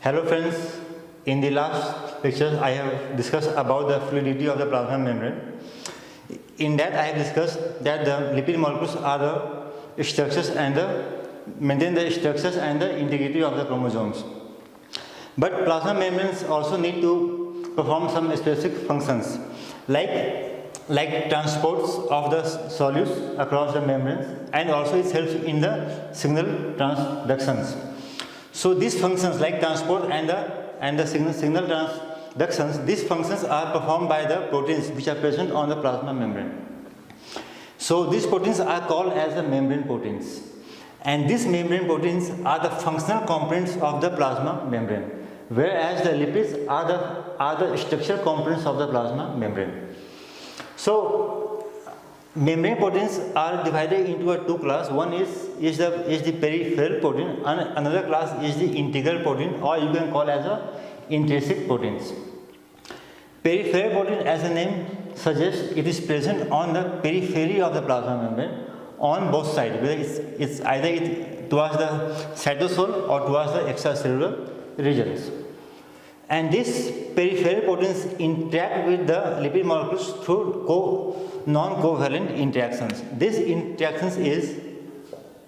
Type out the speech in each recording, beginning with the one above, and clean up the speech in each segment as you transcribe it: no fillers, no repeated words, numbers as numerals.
Hello friends, in the last lecture I have discussed about the fluidity of the plasma membrane. In that I have discussed that the lipid molecules are the structures and maintain the structures and the integrity of the chromosomes. But plasma membranes also need to perform some specific functions like transports of the solutes across the membranes, and also it helps in the signal transductions. So these functions like transport and the signal transductions, these functions are performed by the proteins which are present on the plasma membrane. So these proteins are called as the membrane proteins, and these membrane proteins are the functional components of the plasma membrane, whereas the lipids are the structural components of the plasma membrane. So membrane proteins are divided into two classes. One is the peripheral protein, and another class is the integral protein, or you can call as a intrinsic proteins. Peripheral protein, as the name suggests, it is present on the periphery of the plasma membrane on both sides, whether it's either towards the cytosol or towards the extracellular regions. And these peripheral proteins interact with the lipid molecules through non-covalent interactions. These interactions is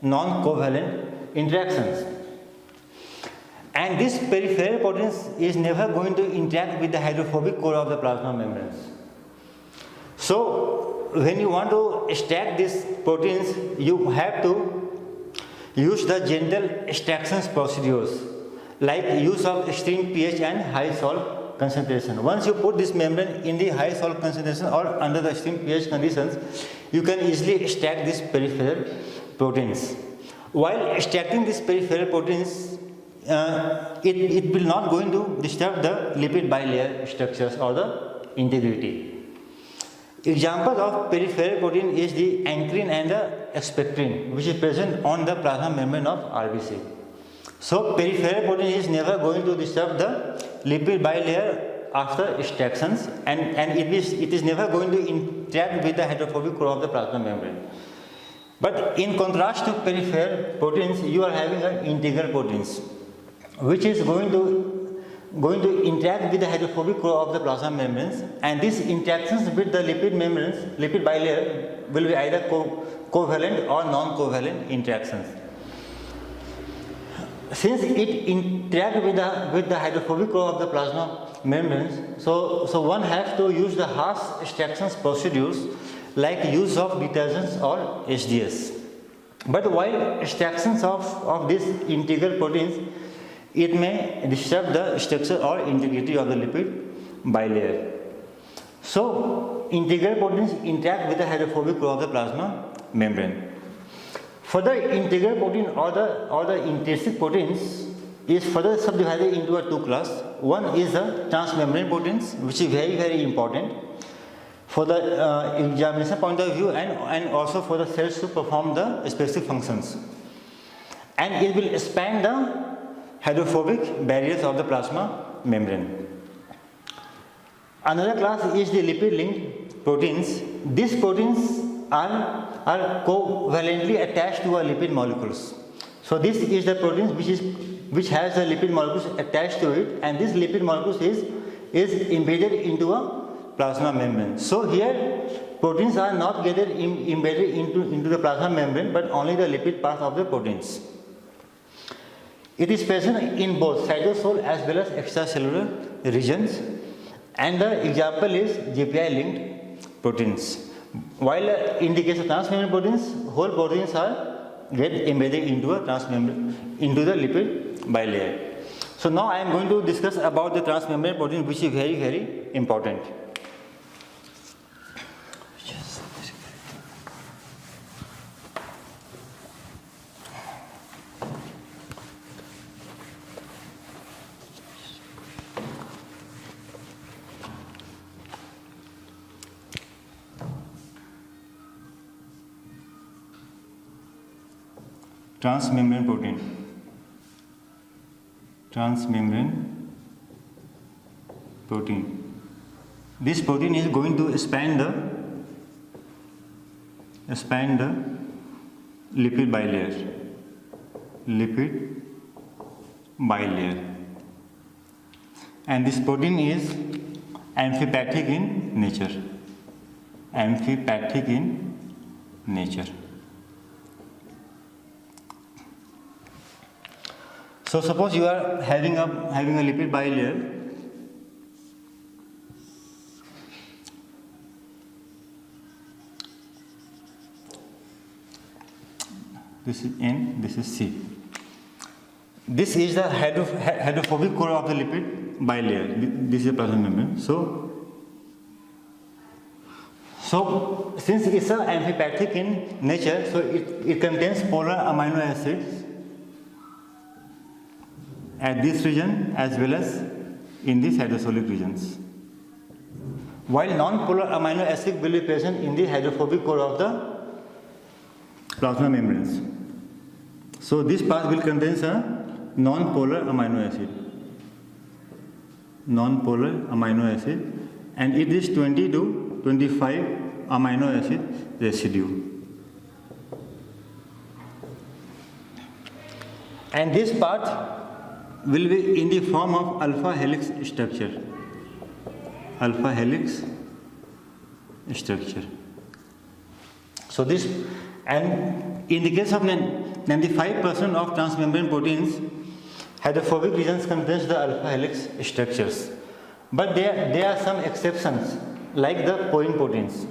non-covalent interactions. And this peripheral proteins is never going to interact with the hydrophobic core of the plasma membranes. So when you want to extract these proteins, you have to use the gentle extraction procedures, like use of extreme pH and high salt concentration. Once you put this membrane in the high salt concentration or under the extreme pH conditions, you can easily extract these peripheral proteins. While extracting these peripheral proteins, it will not going to disturb the lipid bilayer structures or the integrity. Example of peripheral protein is the ankyrin and the expectorin, which is present on the plasma membrane of RBC. So peripheral protein is never going to disturb the lipid bilayer after extractions, and it is never going to interact with the hydrophobic core of the plasma membrane. But in contrast to peripheral proteins, you are having an integral proteins, which is going to interact with the hydrophobic core of the plasma membranes, and these interactions with the lipid bilayer will be either covalent or non-covalent interactions. Since it interacts with the hydrophobic core of the plasma membranes, so one has to use the harsh extraction procedures like use of detergents or SDS. But while extractions of these integral proteins, it may disturb the structure or integrity of the lipid bilayer. So integral proteins interact with the hydrophobic core of the plasma membrane. Further, integral protein or the intrinsic proteins is further subdivided into two classes. One is the transmembrane proteins, which is very, very important for the examination point of view, and also for the cells to perform the specific functions. And it will expand the hydrophobic barriers of the plasma membrane. Another class is the lipid-linked proteins. These proteins are covalently attached to our lipid molecules. So this is the proteins which has the lipid molecules attached to it, and this lipid molecules is embedded into a plasma membrane. So here proteins are not gathered embedded into the plasma membrane, but only the lipid part of the proteins. It is present in both cytosol as well as extracellular regions, and the example is GPI-linked proteins. While in the case of transmembrane proteins, whole proteins get embedded into the lipid bilayer. So now I am going to discuss about the transmembrane protein, which is very, very important. Transmembrane protein. This protein is going to expand the lipid bilayer. and this protein is amphipathic in nature. Amphipathic in nature. So suppose you are having a lipid bilayer. This is N, this is C. This is the hydrophobic core of the lipid bilayer. This is a plasma membrane. So since it's an amphipathic in nature, so it contains polar amino acids at this region as well as in these hydrophilic regions. While non-polar amino acid will be present in the hydrophobic core of the plasma membranes. So this part will contain a non-polar amino acid. Non-polar amino acid, and it is 20 to 25 amino acid residue. And this part will be in the form of alpha helix structure. Alpha helix structure. So this, and in the case of 95% of transmembrane proteins, hydrophobic regions contains the alpha helix structures. But there are some exceptions, like the porine proteins.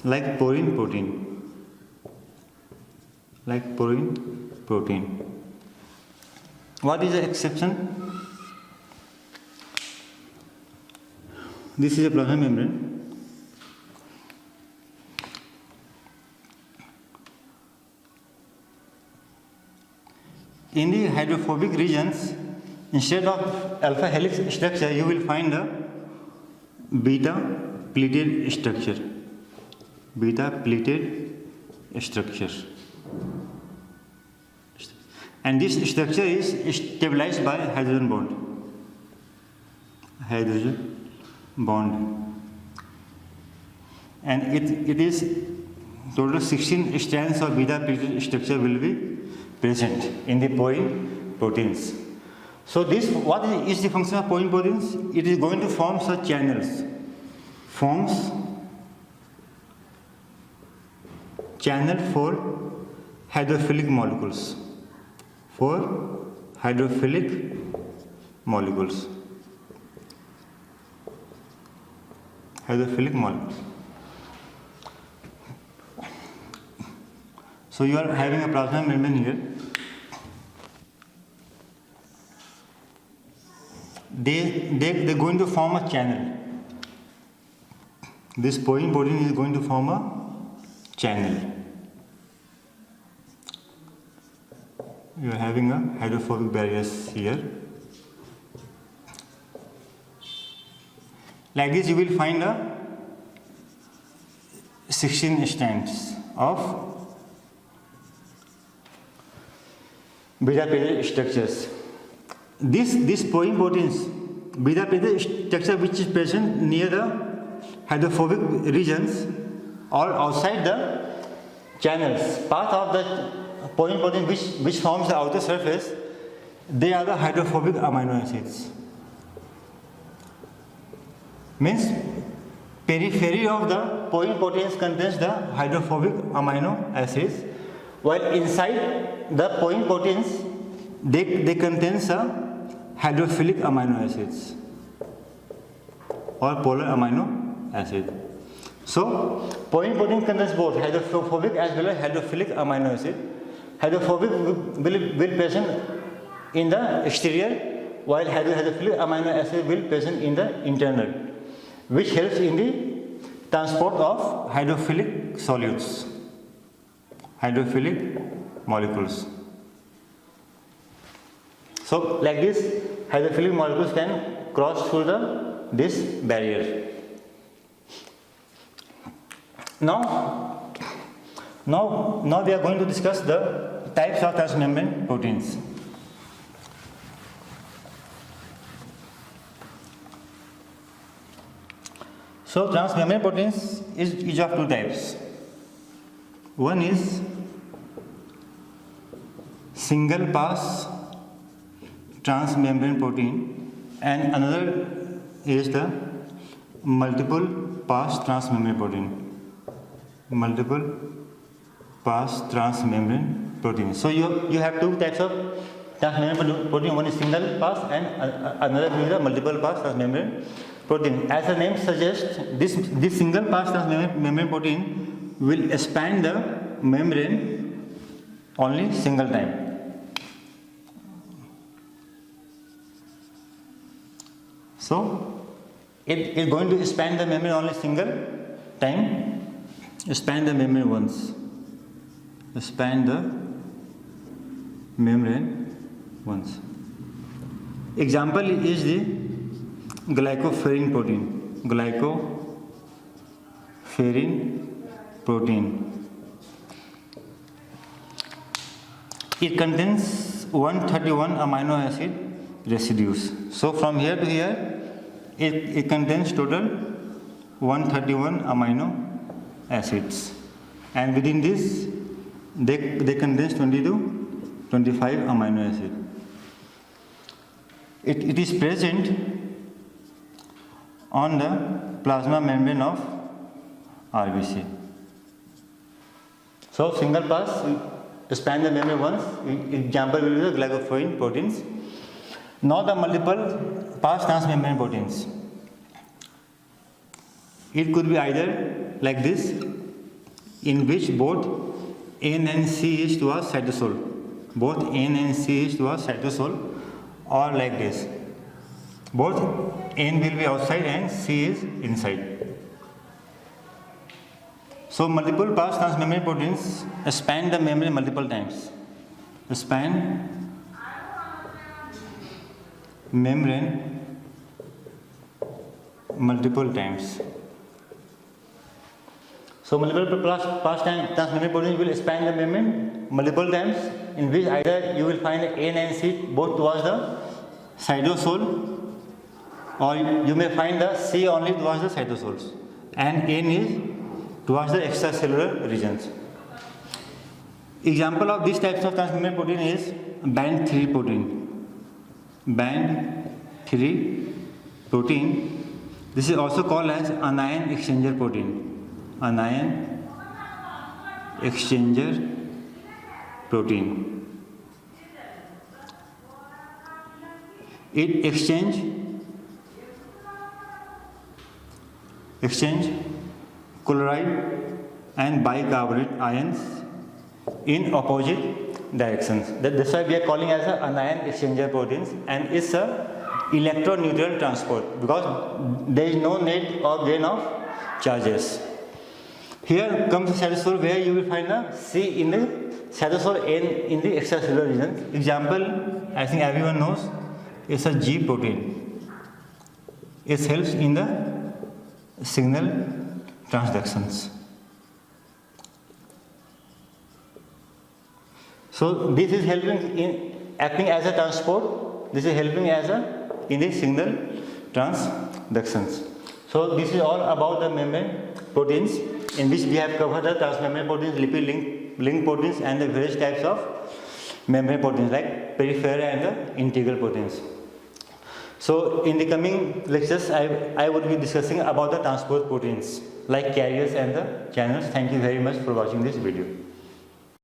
Like porine protein. Like porine protein. What is the exception? This is a plasma membrane. In the hydrophobic regions, instead of alpha helix structure, you will find a beta pleated structure. Beta pleated structure. And this structure is stabilized by hydrogen bond. Hydrogen bond. And it is total 16 strands of beta pleated structure will be present in the porine proteins. So this, what is the function of porine proteins? It is going to form such channels. Forms channel for hydrophilic molecules. For hydrophilic molecules. Hydrophilic molecules. So you are having a plasma membrane here. They're going to form a channel. This porine protein is going to form a channel. You are having a hydrophobic barriers here. Like this, you will find a 16 strands of beta-pleated structures. These porine proteins, beta-pleated structure which is present near the hydrophobic regions or outside the channels, part of the porine protein which forms the outer surface, they are the hydrophobic amino acids. Means periphery of the porine proteins contains the hydrophobic amino acids, while inside the porine proteins they contain some hydrophilic amino acids or polar amino acid. So porine protein contains both hydrophobic as well as hydrophilic amino acid. Hydrophobic will present in the exterior, while hydrophilic amino acid will present in the internal, which helps in the transport of hydrophilic solutes, hydrophilic molecules. So like this, hydrophilic molecules can cross through this barrier. Now we are going to discuss the types of transmembrane proteins. So transmembrane proteins is of two types. One is single pass transmembrane protein, and another is the multiple pass transmembrane protein. Multiple pass transmembrane protein. So you have two types of transmembrane protein. One is single pass and another is a multiple pass transmembrane protein. As the name suggests, this single pass transmembrane protein will expand the membrane only single time. So it is going to expand the membrane only single time. Expand the membrane once. Expand the membrane once. Example is the glycopherin protein. Glycopherin protein. It contains 131 amino acid residues. So from here to here, it contains total 131 amino acids, and within this they contain 20 to 25 amino acid. It is present on the plasma membrane of RBC. So single pass, expand the membrane once. Example will be the glycopherin proteins. Now the multiple pass transmembrane proteins. It could be either like this, in which both N and C is to a cytosol. Both N and C is to a cytosol, or like this. Both N will be outside and C is inside. So multiple pass transmembrane proteins expand the membrane multiple times. Expand membrane multiple times. So multiple pass transmembrane proteins will expand the membrane multiple times, in which either you will find N and C both towards the cytosol, or you may find the C only towards the cytosols, and N is towards the extracellular regions. Example of these types of transmembrane protein is band 3 protein. Band 3 protein. This is also called as anion exchanger protein. Anion exchanger protein. It exchange chloride and bicarbonate ions in opposite directions. That's why we are calling as a anion exchanger proteins, and it's a electroneutral transport because there is no net or gain of charges. Here comes the cytosol, where you will find a C in the cytosol, N in the extracellular region. Example, I think everyone knows, is a G protein. It helps in the signal transductions. So this is helping in acting as a transport. This is helping as a in the signal transductions. So this is all about the membrane proteins, in which we have covered the transmembrane proteins, lipid link proteins, and the various types of membrane proteins like peripheral and the integral proteins. So in the coming lectures, I would be discussing about the transport proteins like carriers and the channels. Thank you very much for watching this video.